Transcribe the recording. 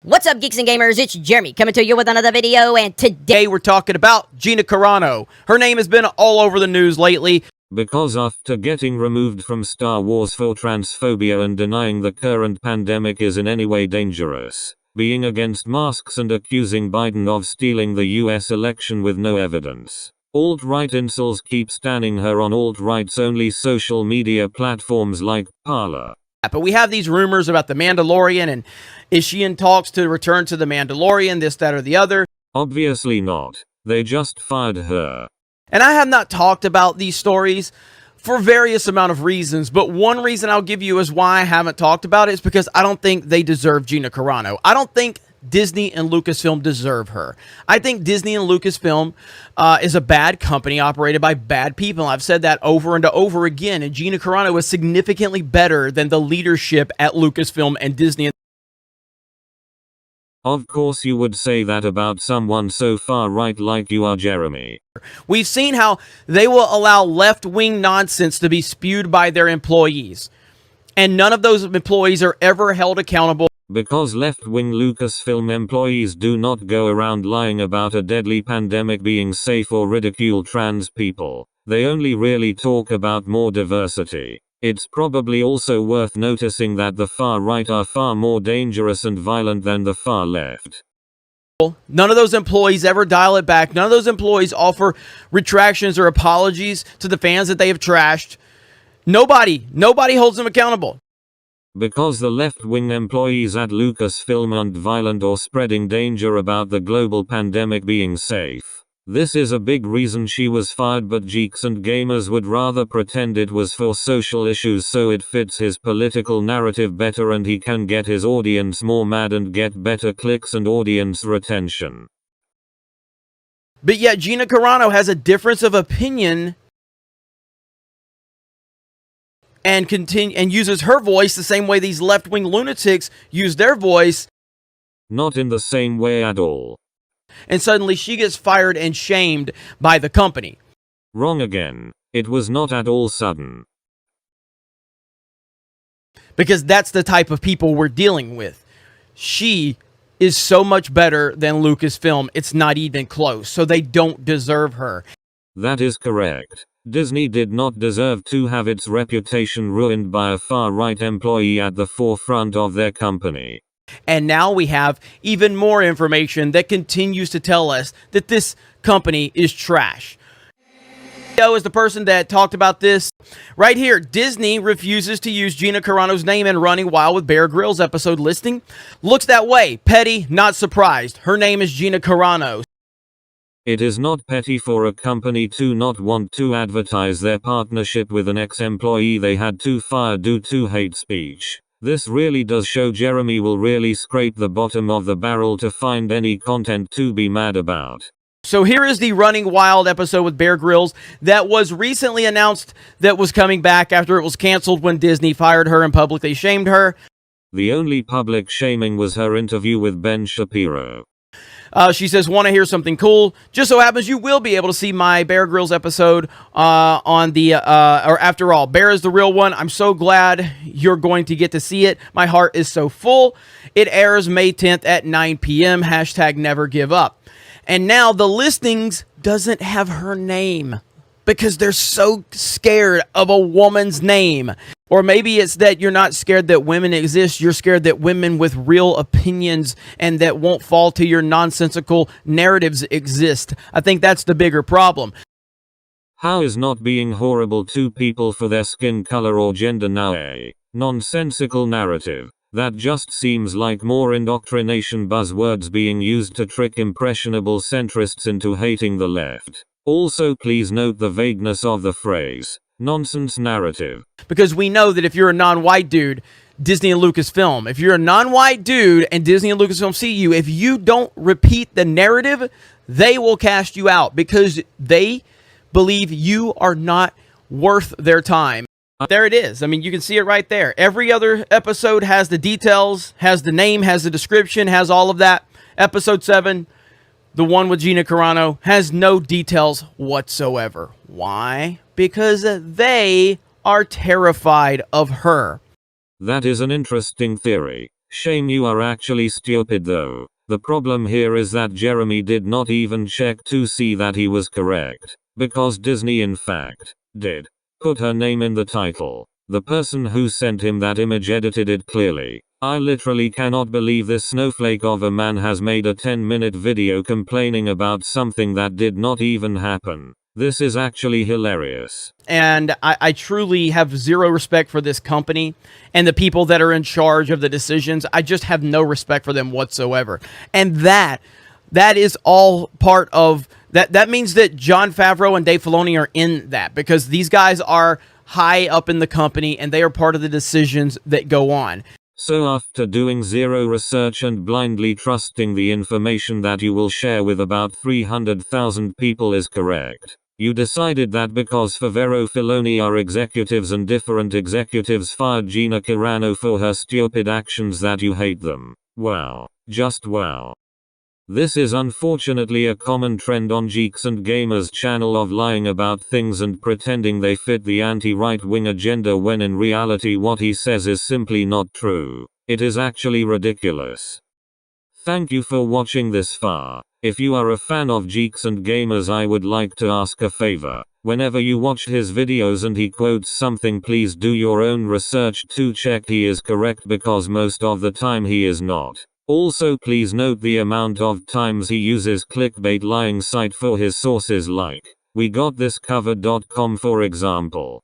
What's up, geeks and gamers? It's Jeremy coming to you with another video, and today we're talking about Gina Carano. Her name has been all over the news lately because after getting removed from Star Wars for transphobia and denying the current pandemic is in any way dangerous, being against masks and accusing Biden of stealing the US election with no evidence. Alt-right incels keep standing her on alt-right's only social media platforms like Parler. But we have these rumors about The Mandalorian, and is she in talks to return to The Mandalorian, this, that, or the other? Obviously not. They just fired her. And I have not talked about these stories for various amount of reasons, but one reason I'll give you is why I haven't talked about it is because I don't think they deserve Gina Carano. I don't think Disney and Lucasfilm deserve her. I think Disney and Lucasfilm is a bad company operated by bad people. I've said that over and over again, and Gina Carano is significantly better than the leadership at Lucasfilm and Disney. Of course you would say that about someone so far right like you are, Jeremy. We've seen how they will allow left-wing nonsense to be spewed by their employees, and none of those employees are ever held accountable. Because left-wing Lucasfilm employees do not go around lying about a deadly pandemic being safe or ridicule trans people. They only really talk about more diversity. It's probably also worth noticing that the far right are far more dangerous and violent than the far left. None of those employees ever dial it back. None of those employees offer retractions or apologies to the fans that they have trashed. Nobody holds them accountable. Because the left-wing employees at Lucasfilm aren't violent or spreading danger about the global pandemic being safe. This is a big reason she was fired, but Geeks and Gamers would rather pretend it was for social issues so it fits his political narrative better and he can get his audience more mad and get better clicks and audience retention. But yet Gina Carano has a difference of opinion and uses her voice the same way these left-wing lunatics use their voice. Not in the same way at all. And suddenly she gets fired and shamed by the company. Wrong again. It was not at all sudden. Because that's the type of people we're dealing with. She is so much better than Lucasfilm, it's not even close. So they don't deserve her. That is correct. Disney did not deserve to have its reputation ruined by a far-right employee at the forefront of their company. And now we have even more information that continues to tell us that this company is trash. Is the person that talked about this right here. Disney refuses to use Gina Carano's name in Running Wild with Bear Grylls episode listing. Looks that way. Petty, not surprised. Her name is Gina Carano. It is not petty for a company to not want to advertise their partnership with an ex-employee they had to fire due to hate speech. This really does show Jeremy will really scrape the bottom of the barrel to find any content to be mad about. So here is the Running Wild episode with Bear Grylls that was recently announced that was coming back after it was canceled when Disney fired her and publicly shamed her. The only public shaming was her interview with Ben Shapiro. She says, want to hear something cool? Just so happens you will be able to see my Bear Grylls episode on the, or after all, Bear is the real one. I'm so glad you're going to get to see it. My heart is so full. It airs May 10th at 9 p.m. # never give up. And now the listings doesn't have her name because they're so scared of a woman's name. Or maybe it's that you're not scared that women exist. You're scared that women with real opinions and that won't fall to your nonsensical narratives exist. I think that's the bigger problem. How is not being horrible to people for their skin color or gender now a nonsensical narrative? That just seems like more indoctrination buzzwords being used to trick impressionable centrists into hating the left. Also, please note the vagueness of the phrase nonsense narrative. Because we know that if you're a non-white dude, Disney and Lucasfilm, if you're a non-white dude and Disney and Lucasfilm see you, if you don't repeat the narrative, they will cast you out because they believe you are not worth their time. There it is. I mean, you can see it right there. Every other episode has the details, has the name, has the description, has all of that. Episode 7, the one with Gina Carano, has no details whatsoever. Why? Because they are terrified of her. That is an interesting theory. Shame you are actually stupid though. The problem here is that Jeremy did not even check to see that he was correct, because Disney in fact did put her name in the title. The person who sent him that image edited it clearly. I literally cannot believe this snowflake of a man has made a 10-minute video complaining about something that did not even happen. This is actually hilarious. And I truly have zero respect for this company and the people that are in charge of the decisions. I just have no respect for them whatsoever. And that is all part of that. That means that Jon Favreau and Dave Filoni are in that, because these guys are high up in the company and they are part of the decisions that go on. So after doing zero research and blindly trusting the information that you will share with about 300,000 people is correct, you decided that because Favreau Filoni are executives and different executives fired Gina Carano for her stupid actions that you hate them. Wow. Just wow. This is unfortunately a common trend on Geeks and Gamers channel of lying about things and pretending they fit the anti-right-wing agenda when in reality what he says is simply not true. It is actually ridiculous. Thank you for watching this far. If you are a fan of Geeks and Gamers, I would like to ask a favor. Whenever you watch his videos and he quotes something, please do your own research to check he is correct, because most of the time he is not. Also please note the amount of times he uses clickbait lying site for his sources, like wegotThiscovered.com for example.